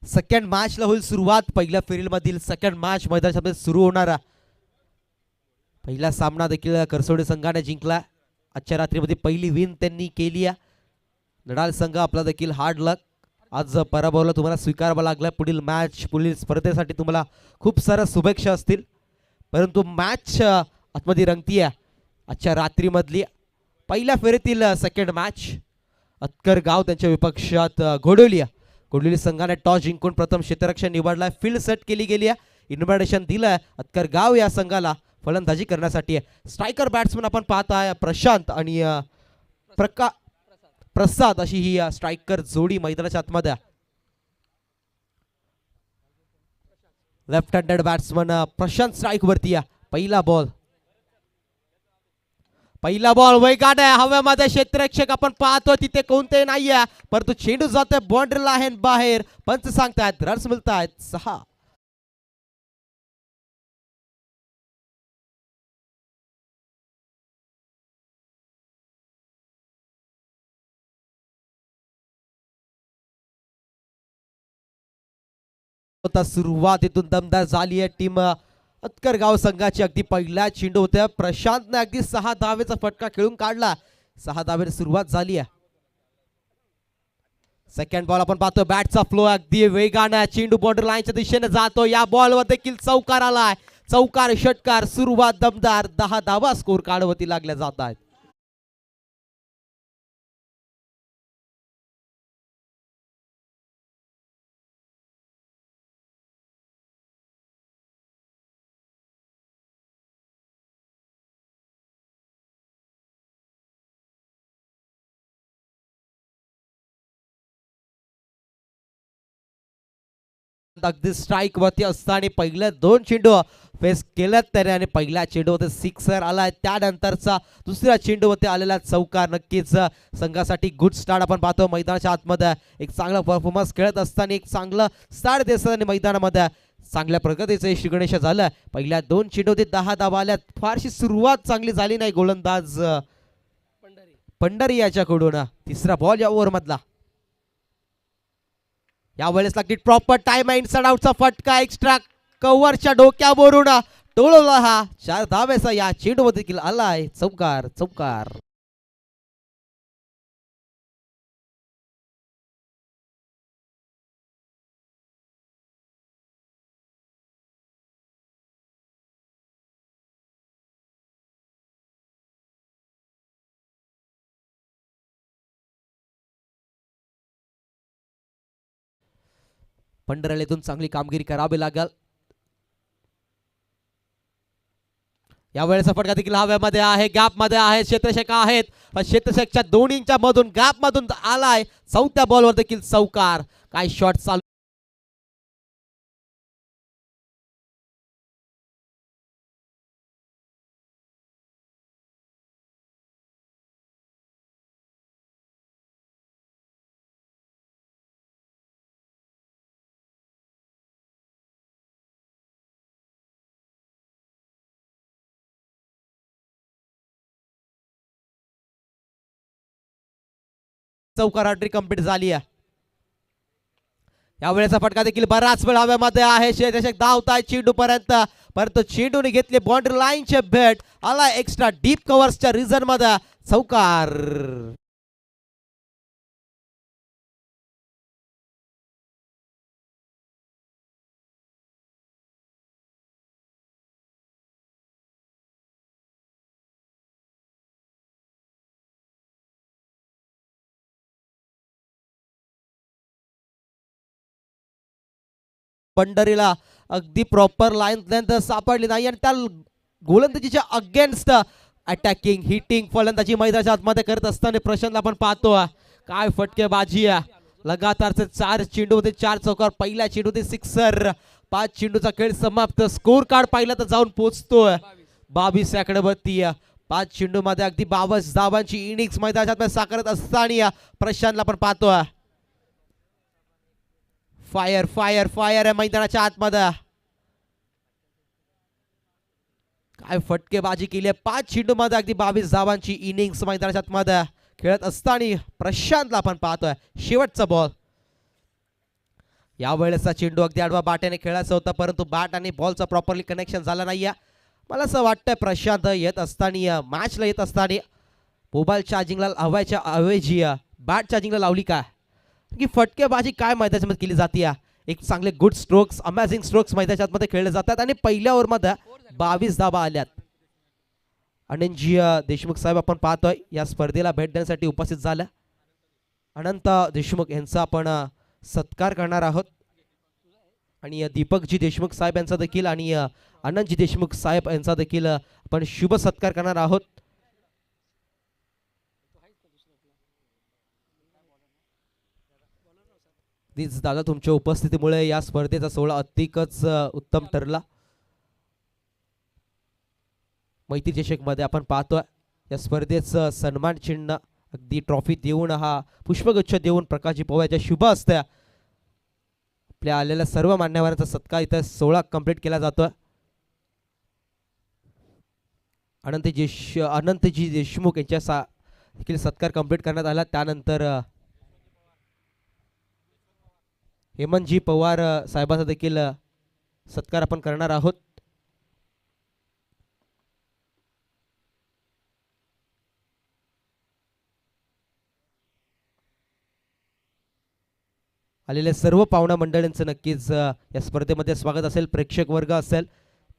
Second मॅचला होईल सुरुवात. पहिल्या फेरीमधील सेकंड मॅच मैदानामध्ये सुरू होणारा पहिला सामना देखील करसोडे संघाने जिंकला. आजच्या रात्रीमध्ये पहिली विन त्यांनी केली आहे. नडाल संघ आपला देखील हार्ड लक. आज पराभवाला तुम्हाला स्वीकारावा लागला. पुढील मॅच पुढील स्पर्धेसाठी तुम्हाला खूप साऱ्या शुभेच्छा असतील. परंतु मॅच आतमध्ये रंगती आहे. आजच्या रात्रीमधली पहिल्या फेरीतील सेकंड मॅच अतकर गाव त्यांच्या विपक्षात घोडोली संघाने टॉस जिंकून प्रथम क्षेत्ररक्षण निवडलाय. फील्ड सेट केली गेली आहे. इन्व्हिटेशन दिलंय अतकर गाव या संघाला फलंदाजी करण्यासाठी. स्ट्रायकर बॅट्समन आपण पाहताय प्रशांत आणि प्रसाद अशी ही स्ट्रायकर जोडी मैदानाच्या आतमध्ये. Left handed batsman Prashant strike वरती आहे. पहिला बॉल वेगाने हवेमध्ये क्षेत्ररक्षक आपण पाहतो तिथे कोणते नाहीये, परंतु चेंडू जातोय बाउंड्री लाईन बाहेर. पंच सांगतायत रन्स मिळतायत 6. सुरुवातीतून दमदार झाली आहे टीम अतकर गाव संघाची. अगदी पहिल्या चेंडू होत्या प्रशांतने अगदी 6 धावेचा फटका खेळून काढला. 6 धावेने सुरुवात झाली आहे. सेकंड बॉल आपण पाहतो बॅटचा फ्लो अगदी वेगाने चेंडू बाउंड्री लाईनच्या दिशेने जातो. या बॉलवर देखील चौकार आलाय. चौकार षटकार सुरुवात दमदार. 10 धावा स्कोर कार्डवरती लागल्या जात आहेत. अगदी स्ट्राईक वरती असताना पहिल्या 2 चेंडू फेस केल्यात त्याने आणि पहिल्या चेंडूवरती सिक्सर आलाय. त्यानंतरचा दुसऱ्या चेंडूवरती आलेला चौकार नक्कीच संघासाठी गुड स्टार्ट आपण पाहतो. मैदानाच्या आतमध्ये एक चांगला परफॉर्मन्स खेळत असताना एक चांगलं स्टार्ट देत असताना मैदानामध्ये चांगल्या प्रगतीचं यश गणेश झालं. पहिल्या 2 चेंडूवरती 10 धावा आल्यात. फारशी सुरुवात चांगली झाली नाही गोलंदाज पंढरी याच्याकडून. तिसरा बॉल या ओव्हर मधला. यावेळेस लागली प्रॉपर टाइम इनसाइड आउटचा फटका एक्स्ट्रा कव्हरच्या डोक्यावरून टोळला. हा 4 धावेचा या चेंडू देखील आलाय. चौकार चौकार. पंढरलेतून चांगली कामगिरी करावी लागेल. यावेळेस फटका देखील हव्यामध्ये आहे. गॅप मध्ये आहे. क्षेत्ररक्षक आहेत. क्षेत्ररक्षकच्या दोन्हीच्या मधून गॅप मधून आलाय. चौथ्या बॉलवर देखील चौकार. काय शॉट चालू. चौकार हॅट्रिक कंप्लीट झाली आहे. यावेळेचा फटका देखील बराच वेळ हव्यामध्ये आहे. क्षेत्ररक्षक धावताय चेंडू पर्यंत, परंतु चेंडूने घेतले बाउंड्री लाईनचे भेट. आला एक्स्ट्रा डीप कव्हर्सच्या रिझन मध्ये चौकार. पंढरीला अगदी प्रॉपर लाईन सापडली नाही आणि त्या गोलंदाजीच्या अगेन्स्ट अटॅकिंग हिटिंग फलंदाजी मैदानाच्या आतमध्ये करत असताना प्रशांतला आपण पाहतो. काय फटकेबाजी आहे. लगातारचे 4 चेंडू होते 4 चौकार. पहिल्या चेंडू होते सिक्सर. 5 चेंडूचा खेळ समाप्त. स्कोर कार्ड पाहिला तर जाऊन पोहोचतोय 22 आकड्यावरती. 5 चेंडू मध्ये अगदी 22 धावांची इनिंग्स मैदानाच्या साकारत असताना प्रशांतला आपण पाहतोय. फायर फायर फायर आहे मैदानाच्या आतमध्ये. काय फटकेबाजी केली आहे. 5 चेंडू मध्ये अगदी 22 धावांची इनिंग्स मैदानाच्या आतमध्ये खेळत असताना प्रशांतला आपण पाहतोय. शेवटचा बॉल यावेळेचा चेंडू अगदी आडवा बाट्याने खेळायचा होता, परंतु बॅट आणि बॉलचा प्रॉपरली कनेक्शन झाला नाही. मला असं वाटतंय प्रशांत येत असताना, मॅचला येत असताना मोबाईल चार्जिंगला लावायच्या ऐवजी बॅट चार्जिंगला लावली का, की फटकेबाजी काय मैदानामध्ये केली जाते. एक चांगले गुड स्ट्रोक्स, अमेझिंग स्ट्रोक्स मैदानाच्या आतमध्ये खेळले जातात आणि पहिल्या ओव्हरमध्ये 22 धावा आल्यात. अनंतजी देशमुख साहेब आपण पाहतोय या स्पर्धेला भेट देण्यासाठी उपस्थित झाल्या. अनंत देशमुख यांचा आपण सत्कार करणार आहोत आणि दीपकजी देशमुख साहेब यांचा देखील आणि अनंतजी देशमुख साहेब यांचा देखील आपण शुभ सत्कार करणार आहोत. दादा तुमच्या उपस्थितीमुळे या स्पर्धेचा सोहळा अधिकच उत्तम ठरला. मैत्री चषक मध्ये आपण पाहतोय या स्पर्धेचं सन्मान चिन्ह अगदी ट्रॉफी देऊन, हा पुष्पगुच्छ देऊन प्रकाशजी पवारच्या शुभ असत्या आपल्या आलेल्या सर्व मान्यवरांचा सत्कार इथं सोहळा कंप्लीट केला जातोय. अनंतजी देशमुख यांच्या देखील सत्कार कंप्लीट करण्यात आला. त्यानंतर हेमंतजी पवार साहेबांचा देखील सत्कार आपण करणार आहोत. आलेल्या सर्व पाहुणा मंडळींचं नक्कीच या स्पर्धेमध्ये स्वागत असेल. प्रेक्षक वर्ग असेल,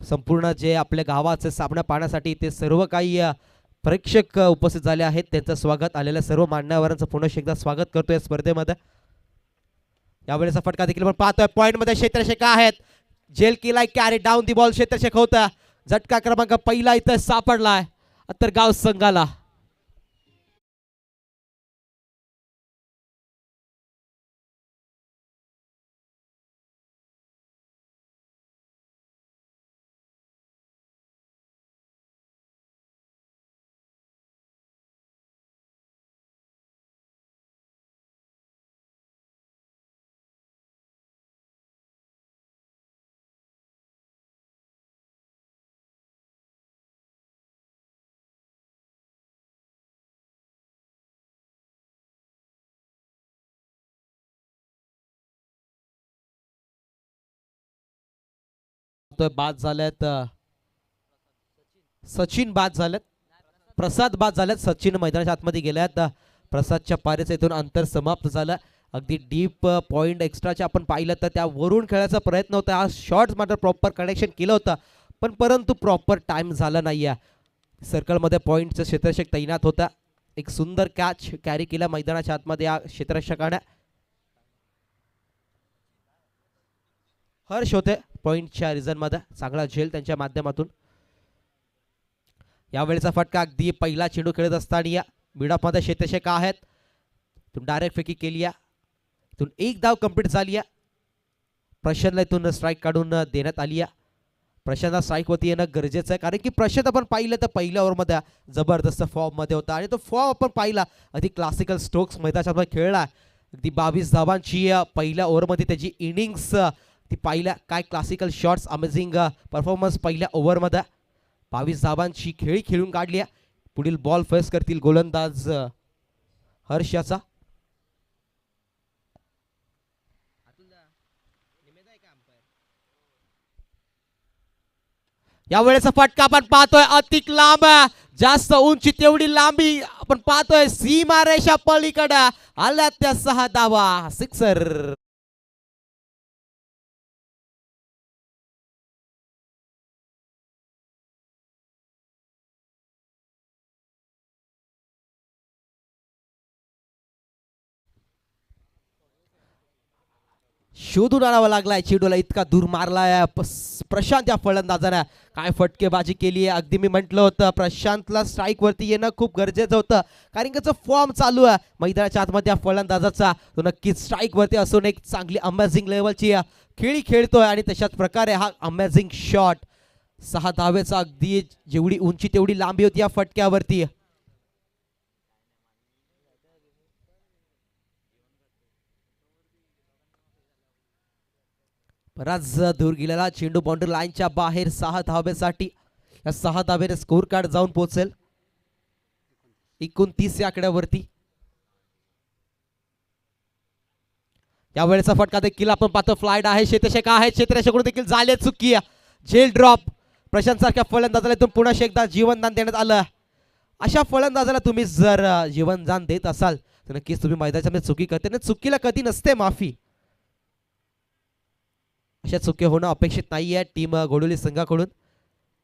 संपूर्ण जे आपल्या गावाचे सामना पाहण्यासाठी ते सर्व काही प्रेक्षक उपस्थित झाले आहेत, त्यांचं स्वागत. आलेल्या सर्व मान्यवरांचं पुन्हा एकदा स्वागत करतो या स्पर्धेमध्ये. यावेळेचा फटका देखील आपण पाहतोय. पॉइंट मध्ये क्षेत्रशेखा आहेत. जेल केलाय, कॅरी डाऊन दी बॉल क्षेत्रशेख होता. झटका क्रमांक पहिला इथं सापडलाय अंतरगाव संघाला. बाद झाल्यात सचिन, बाद झालेत प्रसाद, बाद झाल्यात सचिन मैदानाच्या आतमध्ये गेल्यात. प्रसादच्या पारेच इथून अंतर समाप्त झालं. अगदी डीप पॉइंट एक्स्ट्राच्या आपण पाहिलं तर त्यावरून खेळायचा प्रयत्न होता. हा शॉट मात्र प्रॉपर कनेक्शन केलं होतं, पण परंतु प्रॉपर टाइम झाला नाही. सर्कलमध्ये पॉइंटचं क्षेत्ररक्षक तैनात होता. एक सुंदर कॅच कॅरी केला मैदानाच्या आतमध्ये या क्षेत्ररक्षकाने. हर्ष होते पॉइंटच्या रिझन मध्ये, चांगला झेल त्यांच्या माध्यमातून. यावेळेचा फटका अगदी पहिला चेंडू खेळत असताना मिडऑफ मध्ये क्षेत्ररक्षक आहेत, डायरेक्ट फेकी केली. इथून एक धाव कंप्लीट झाली. प्रशांतला इथून स्ट्राईक काढून देण्यात आली. प्रशांतला स्ट्राईक वरती येणं गरजेचं आहे, कारण की प्रशांत आपण पाहिलं तर पहिल्या ओव्हरमध्ये जबरदस्त फॉर्म मध्ये होता आणि तो फॉर्म आपण पाहिला. अगदी क्लासिकल स्ट्रोक्स मैदानात खेळला. अगदी 22 धावांची पहिल्या ओव्हरमध्ये त्याची इनिंग्स ती पाहिल्या. काय क्लासिकल शॉट्स, अमेझिंग परफॉर्मन्स पहिल्या ओव्हरमध्ये. 22 धावांची खेळी खेळून काढली. पुढील बॉल फेस करतील गोलंदाज हर्ष याचा. यावेळेचा फटका आपण पाहतोय अतिक लांब, जास्त उंची तेवढी लांबी आपण पाहतोय. सीमारेषा पलीकडे आल्या त्या 6 धावा, सिक्सर. शोधून आणावा लागलाय चेंडूला, इतका दूर मारलाय प्रशांत या फलंदाजाने. काय फटकेबाजी केली आहे. अगदी मी म्हटलं होतं प्रशांतला स्ट्राईक वरती येणं खूप गरजेचं होतं, कारण की फॉर्म चालू आहे मैदानाच्या आतमध्ये या फलंदाजाचा. तो नक्कीच स्ट्राईक वरती असून एक चांगली अमेझिंग लेवलची खेळी खेळतोय आणि तशाच प्रकारे हा अमेझिंग शॉट 6 धावेचा, अगदी जेवढी उंची तेवढी लांबी होती या फटक्यावरती. बराच दूर गेलेला चेंडू बाउंड्री लाईनच्या बाहेर 6 धावेसाठी. या 6 धावेने स्कोर कार्ड जाऊन पोहोचेल 29 या आकड्यावरती. यावेळेचा फटका देखील आपण पाहतो फ्लाईट आहे, क्षेत्रशेखा आहे, क्षेत्रशेकडून देखील झाले चुकी, झेल ड्रॉप. प्रशांत सारख्या फलंदाजाला इथून पुन्हा एकदा जीवनदान देण्यात आलं. अशा फलंदाजाला तुम्ही जर जीवनदान देत असाल तर नक्कीच तुम्ही मैदानामध्ये चुकी करते ना, चुकीला कधी नसते माफी. अशा चुकी होणं अपेक्षित नाहीये टीम गोडोली संघाकडून.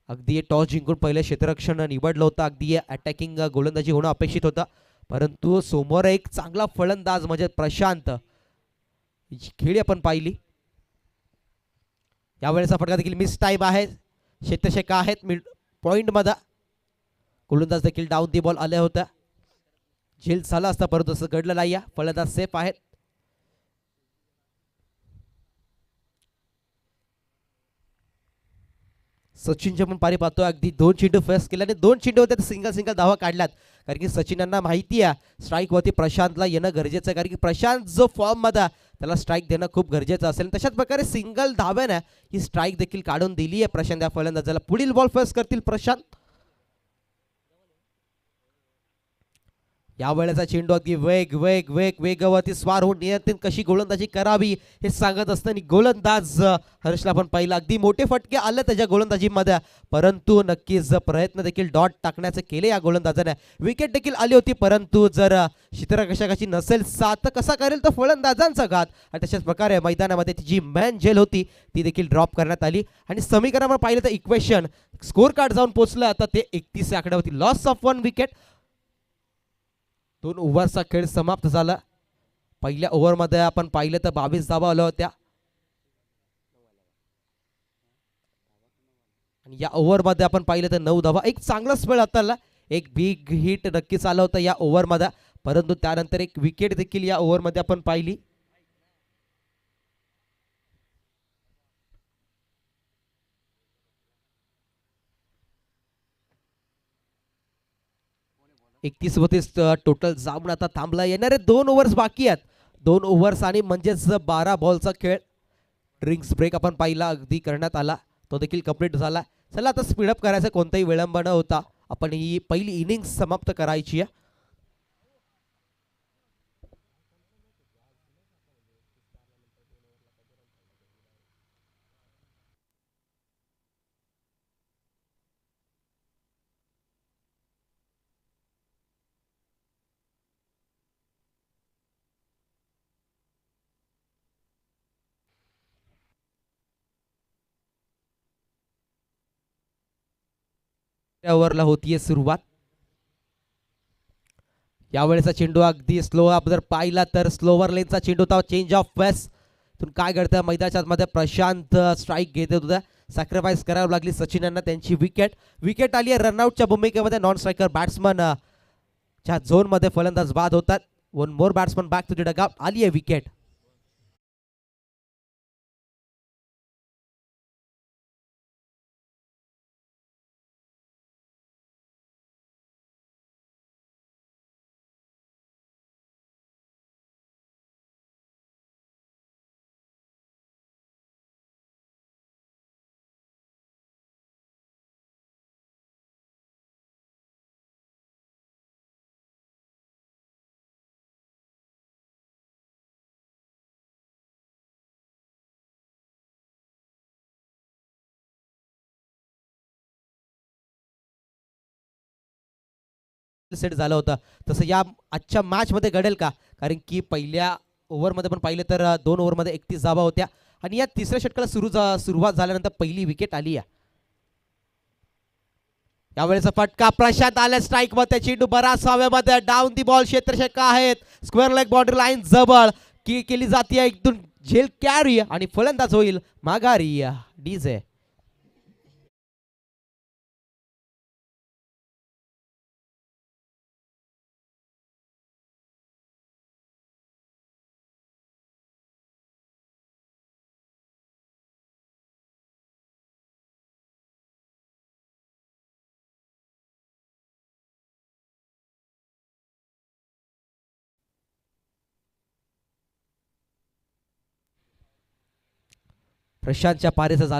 अगदी टॉस जिंकून पहिले क्षेत्ररक्षण निवडलं होतं, अगदी अटॅकिंग गोलंदाजी होणं अपेक्षित होतं, परंतु समोर एक चांगला फलंदाज म्हणजे प्रशांत खेळी आपण पाहिली. यावेळेचा फटका देखील मिस टाइम आहे, क्षेत्रशेखा आहेत मिड पॉइंट मध्ये, गोलंदाज देखील डाऊन दी बॉल आले होत्या, झेल झाला असता परंतु असं घडलं नाही. फलंदाज सेफ आहेत. सचिनच्या पण पारी पाहतो, अगदी 2 चेंडू फेस केल्याने 2 चेंडू होते सिंगल धावा काढल्यात, कारण की सचिनांना माहिती आहे स्ट्राईक वरती प्रशांतला येणं गरजेचं आहे, कारण की प्रशांत जो फॉर्म मध्ये त्याला स्ट्राईक देणं खूप गरजेचं असेल. तशाच प्रकारे सिंगल धाव्याने ही स्ट्राईक देखील काढून दिली आहे प्रशांत या फलंदाजाला. पुढील बॉल फेस करतील प्रशांत. यावेळेचा चेंडू अगदी वेगावरती स्वार होऊन नियंत्रण कशी गोलंदाजी करावी हे सांगत असताना गोलंदाज हर्षला पण पाहिलं, अगदी मोठे फटके आले त्याच्या गोलंदाजीमध्ये, परंतु नक्कीच प्रयत्न देखील डॉट टाकण्याचे केले या गोलंदाजाने. विकेट देखील आली होती, परंतु जर क्षेत्ररक्षकाची नसेल साथ तर कसा करेल तो फलंदाजांचा घात. आणि तशाच प्रकारे मैदानामध्ये जी मॅन झेल होती ती देखील ड्रॉप करण्यात आली. आणि समीकरणावर पाहिलं तर इक्वेशन स्कोर कार्ड जाऊन पोहोचलं आता ते 31 आकड्यावरती. Loss of 1 wicket. 2 ओव्हरचा खेळ समाप्त झाला. पहिल्या ओव्हरमध्ये आपण पाहिलं तर 22 धावा आल्या होत्या आणि या ओव्हरमध्ये आपण पाहिलं तर 9 धावा. एक चांगला स्पेल हाताळला, एक बिग हिट नक्कीच आलं होतं या ओव्हरमध्ये, परंतु त्यानंतर एक विकेट देखील या ओव्हरमध्ये आपण पाहिली. एकतीस टोटल जाऊन आता थांबला. येणारे 2 ओव्हर्स बाकी आहेत, 2 ओव्हर्स आणि म्हणजेच 12 बॉलचा खेळ. ड्रिंक्स ब्रेक आपण पाहिला अगदी करण्यात आला, तो देखील कंप्लीट झाला. चला आता स्पीडअप करायचं, कोणताही विलंब न होता आपण ही पहिली इनिंग समाप्त करायची आहे. ओव्हरला होतीये सुरुवात. यावेळेचा चेंडू अगदी स्लो जर पाहिला तर स्लोवर लेनचा चेंडू होता, चेंज ऑफ वेस्ट. काय घडतं मैदानाच्या मध्ये प्रशांत स्ट्राईक घेत होता, सॅक्रिफाईस करावी लागली सचिन यांना त्यांची विकेट आली आहे. रनआउटच्या भूमिकेमध्ये नॉन स्ट्रायकर बॅट्समन च्या झोन मध्ये फलंदाज बाद होतात. 1 more batsman back to the dugout. आली आहे विकेट. सेट झालं होतं तसं या आजच्या मॅच मध्ये घडेल का, कारण की पहिल्या ओव्हरमध्ये पण पाहिलं तर 2 ओव्हरमध्ये 31 धावा होत्या आणि या तिसऱ्या षटकाला सुरुवात झाल्यानंतर पहिली विकेट आली आहे. यावेळेचा फटका प्रशांत आल्या स्ट्राईक मध्ये, चेंडू बराच हवेमध्ये, डाऊन दी बॉल. क्षेत्रशेखा आहेत, स्क्वेअर लेग बाउंड्री लाईन जवळ केली जाते, एकदून झेल कॅरी आणि फलंदाज होईल माघारी डीजे. प्रशांतच्या पारेचा झाला